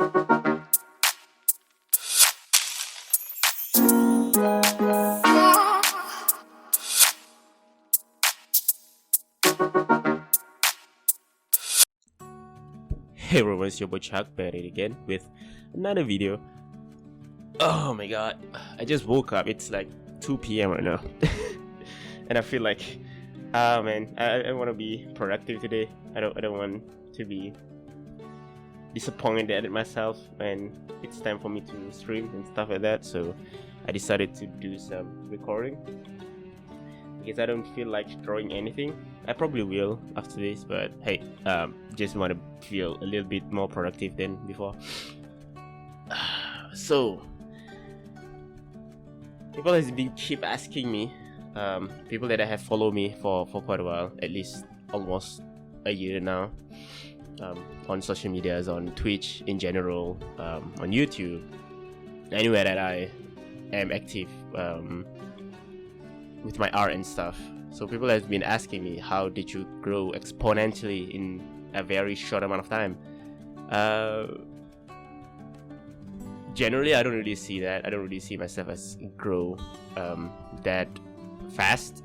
Hey everyone, it's your boy Chuck back again with another video. Oh my god, I just woke up. It's like 2 p.m. right now. And I feel like, man, I want to be productive today. I don't want to be disappointed at myself when it's time for me to stream and stuff like that. So I decided to do some recording because I don't feel like drawing anything. I probably will after this, but hey, just want to feel a little bit more productive than before. So people has been keep asking me, people that have followed me for quite a while, at least almost a year now, on social medias, on Twitch in general, on YouTube, anywhere that I am active, with my art and stuff. So people have been asking me, how did you grow exponentially in a very short amount of time? Generally, I don't really see that. I don't really see myself as grow that fast.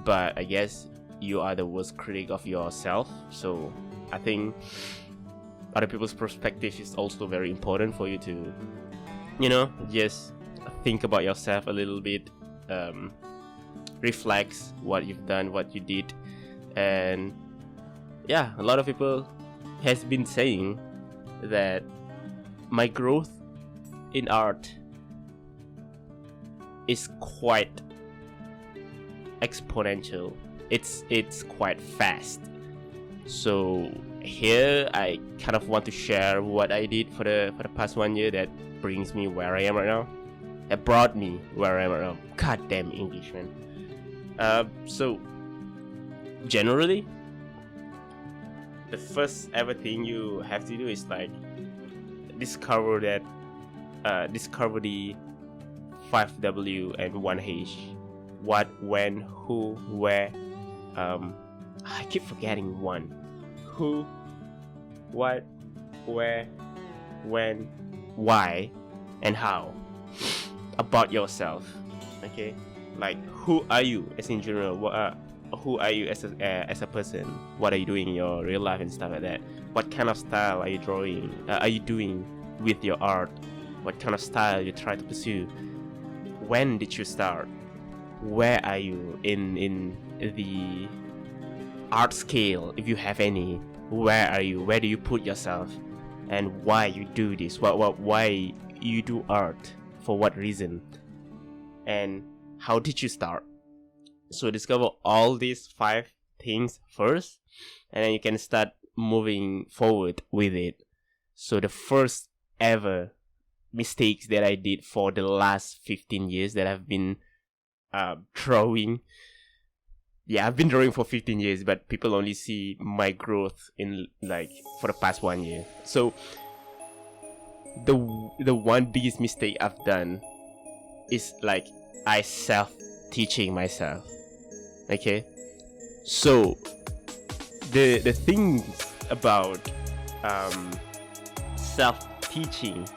But I guess you are the worst critic of yourself. So I think other people's perspective is also very important for you to, just think about yourself a little bit. Reflects what you've done, what you did, and yeah, a lot of people has been saying that my growth in art is quite exponential. It's quite fast. So here I kind of want to share what I did for the past 1 year that brings me where I am right now. That brought me where I am right now. God damn English, man. So generally, the first ever thing you have to do is like discover the 5W and 1H. What, when, who, where. I keep forgetting one. Who, what, where, when, why, and how. About yourself, okay? Like, who are you as in general? Who are you as a person? What are you doing in your real life and stuff like that? What kind of style are you drawing? Are you doing with your art? What kind of style you try to pursue? When did you start? Where are you in the art scale, if you have any? Where are you? Where do you put yourself? And why you do this? Why you do art? For what reason? And how did you start? So discover all these 5 things first, and then you can start moving forward with it. So the first ever mistakes that I did for the last 15 years that I've been drawing. Yeah, I've been drawing for 15 years, but people only see my growth in like for the past 1 year. So the one biggest mistake I've done is like I self-teaching myself. Okay, so the things about self-teaching,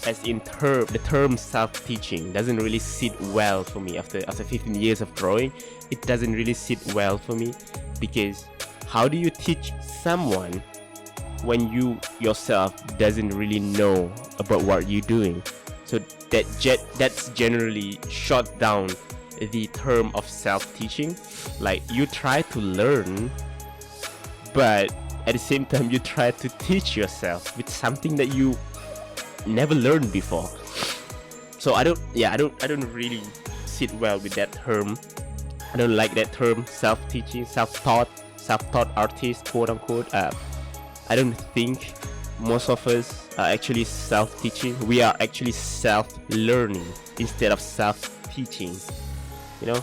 as in the term self-teaching doesn't really sit well for me after 15 years of drawing. It doesn't really sit well for me, because how do you teach someone when you yourself doesn't really know about what you're doing? So that's generally shut down the term of self-teaching. Like, you try to learn, but at the same time you try to teach yourself with something that you never learned before. So I don't really sit well with that term. I don't like that term, self-teaching, self-taught artist, quote unquote. I don't think most of us are actually self-teaching. We are actually self-learning instead of self-teaching. Get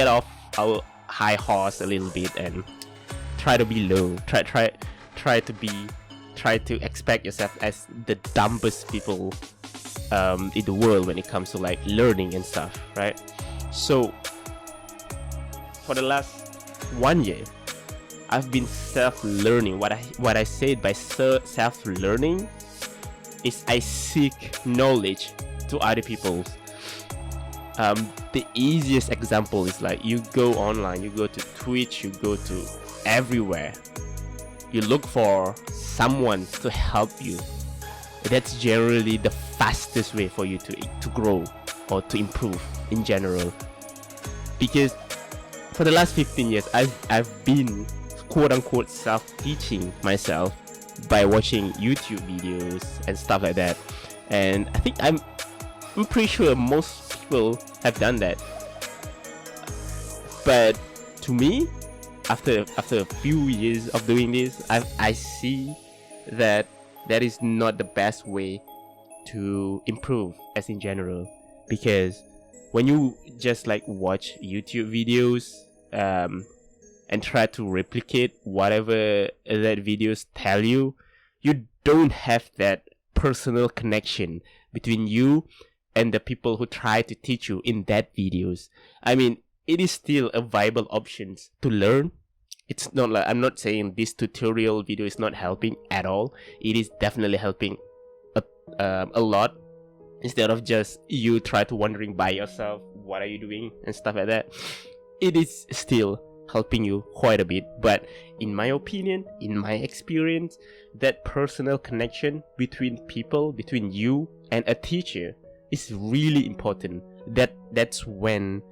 off our high horse a little bit and try to be low. Try to expect yourself as the dumbest people in the world when it comes to like learning and stuff, right? So for the last 1 year, I've been self-learning. What I said by self-learning is I seek knowledge to other people. The easiest example is like you go online, you go to Twitch, you go to everywhere, you look for someone to help you. That's generally the fastest way for you to grow or to improve in general. Because for the last 15 years, I've been quote-unquote self-teaching myself by watching YouTube videos and stuff like that. And I think I'm pretty sure most people have done that. But to me, after a few years of doing this, I see that that is not the best way to improve as in general. Because when you just like watch YouTube videos and try to replicate whatever that videos tell you, you don't have that personal connection between you and the people who try to teach you in that videos. I mean, it is still a viable option to learn. It's not like, I'm not saying this tutorial video is not helping at all. It is definitely helping a lot. Instead of just you try to wondering by yourself, what are you doing and stuff like that. It is still helping you quite a bit. But in my opinion, in my experience, that personal connection between people, between you and a teacher is really important. That's when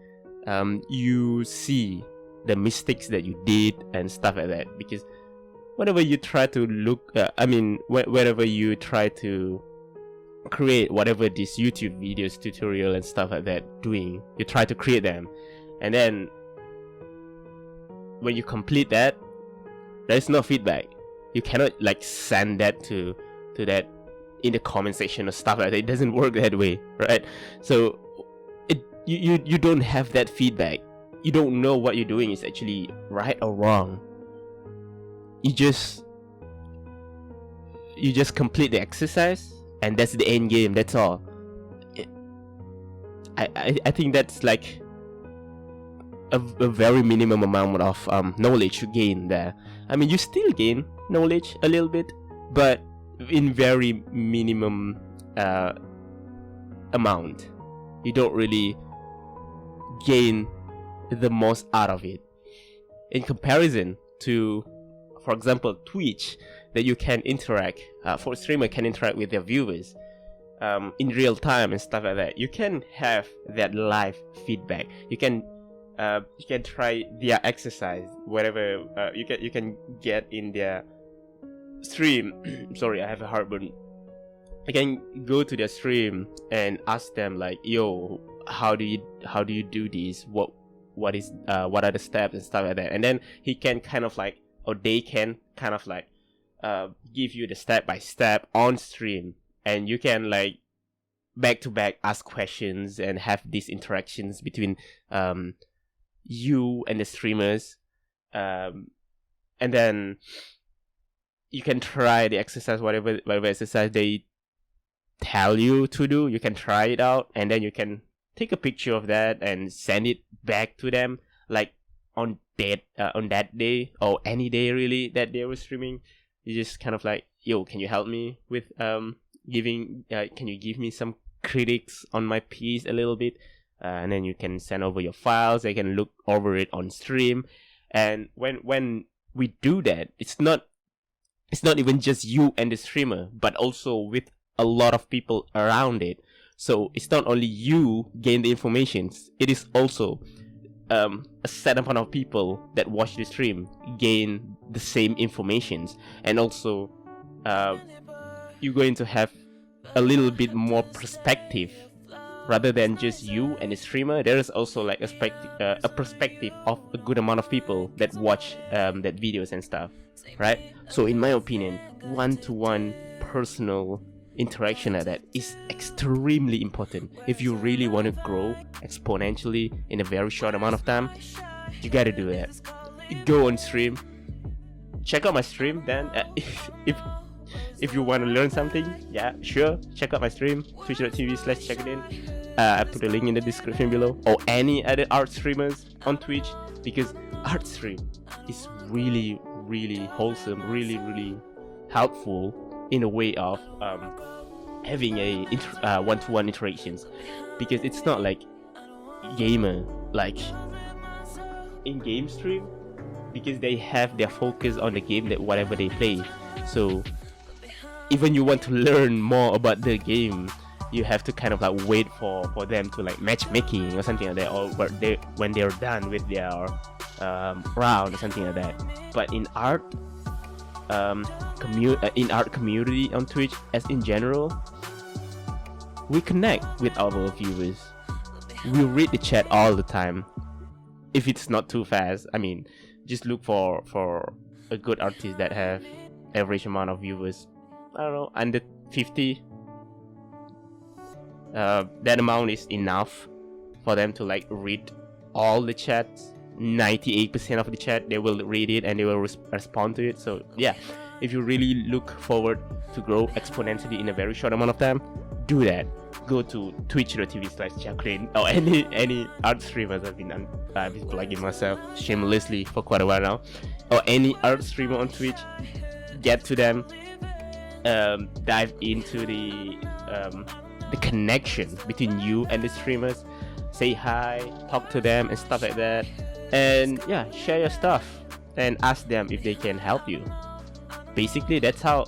you see the mistakes that you did and stuff like that. Because whenever you try to look, whenever you try to create whatever these YouTube videos, tutorial and stuff like that doing, you try to create them, and then when you complete that, there's no feedback. You cannot like send that to that in the comment section or stuff like that. It doesn't work that way, right? So you don't have that feedback. You don't know what you're doing is actually right or wrong. You just complete the exercise, and that's the end game. That's all. I think that's like a very minimum amount of knowledge you gain there. I mean, you still gain knowledge a little bit, but in very minimum amount. You don't really gain the most out of it in comparison to, for example, Twitch, that you can interact, for a streamer can interact with their viewers in real time and stuff like that. You can have that live feedback. You can try their exercise, whatever you can get in their stream. Sorry, I have a heartburn. You can go to their stream and ask them like, yo, how do you do this? What are the steps and stuff like that? And then he can kind of like, or they can kind of like give you the step by step on stream, and you can like back to back ask questions and have these interactions between you and the streamers, and then you can try the exercise, whatever exercise they tell you to do. You can try it out, and then you can take a picture of that and send it back to them, like on that day or any day really that they were streaming. You just kind of like, yo, can you help me with can you give me some critics on my piece a little bit, and then you can send over your files. They can look over it on stream. And when we do that, it's not even just you and the streamer, but also with a lot of people around it. So it's not only you gain the information, it is also a set amount of people that watch the stream gain the same informations. And also you're going to have a little bit more perspective rather than just you and the streamer. There is also like a perspective of a good amount of people that watch that videos and stuff, right? So in my opinion, one-to-one personal interaction like that is extremely important. If you really want to grow exponentially in a very short amount of time, you gotta do that. Go on stream, check out my stream. Then if you want to learn something, yeah, sure, check out my stream, twitch.tv/checkidin. I put a link in the description below, or any other art streamers on Twitch, because art stream is really really wholesome, really helpful in a way of having a one-to-one interactions, because it's not like gamer like in game stream, because they have their focus on the game, that whatever they play. So even you want to learn more about the game, you have to kind of like wait for them to like matchmaking or something like that, or when they're done with their round or something like that. But in art community on Twitch, as in general, we connect with our viewers. We read the chat all the time. If it's not too fast, I mean, just look for a good artist that have average amount of viewers, I don't know, under 50. That amount is enough for them to like read all the chats. 98% of the chat, they will read it and they will respond to it. So yeah, if you really look forward to grow exponentially in a very short amount of time, do that. Go to twitch.tv/Chakrin, or any art streamers. I've been plugging myself shamelessly for quite a while now, or any art streamer on Twitch. Get to them, dive into the connection between you and the streamers, say hi, talk to them and stuff like that, and yeah, share your stuff and ask them if they can help you. Basically, that's how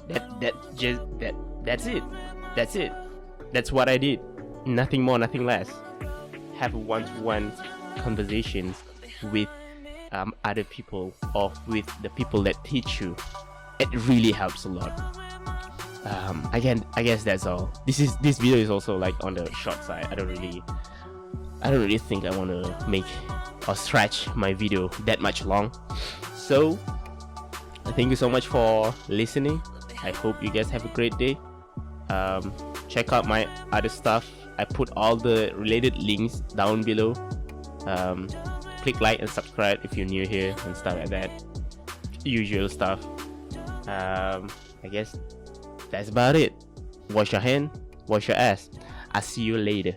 that's it. That's what I did. Nothing more, nothing less. Have one-to-one conversations with other people, or with the people that teach you. It really helps a lot. I guess that's all. This video is also like on the short side. I don't really think I want to make or stretch my video that much long. So thank you so much for listening. I hope you guys have a great day. Check out my other stuff. I put all the related links down below. Click like and subscribe if you're new here and stuff like that. Usual stuff. I guess that's about it. Wash your hand, wash your ass. I'll see you later.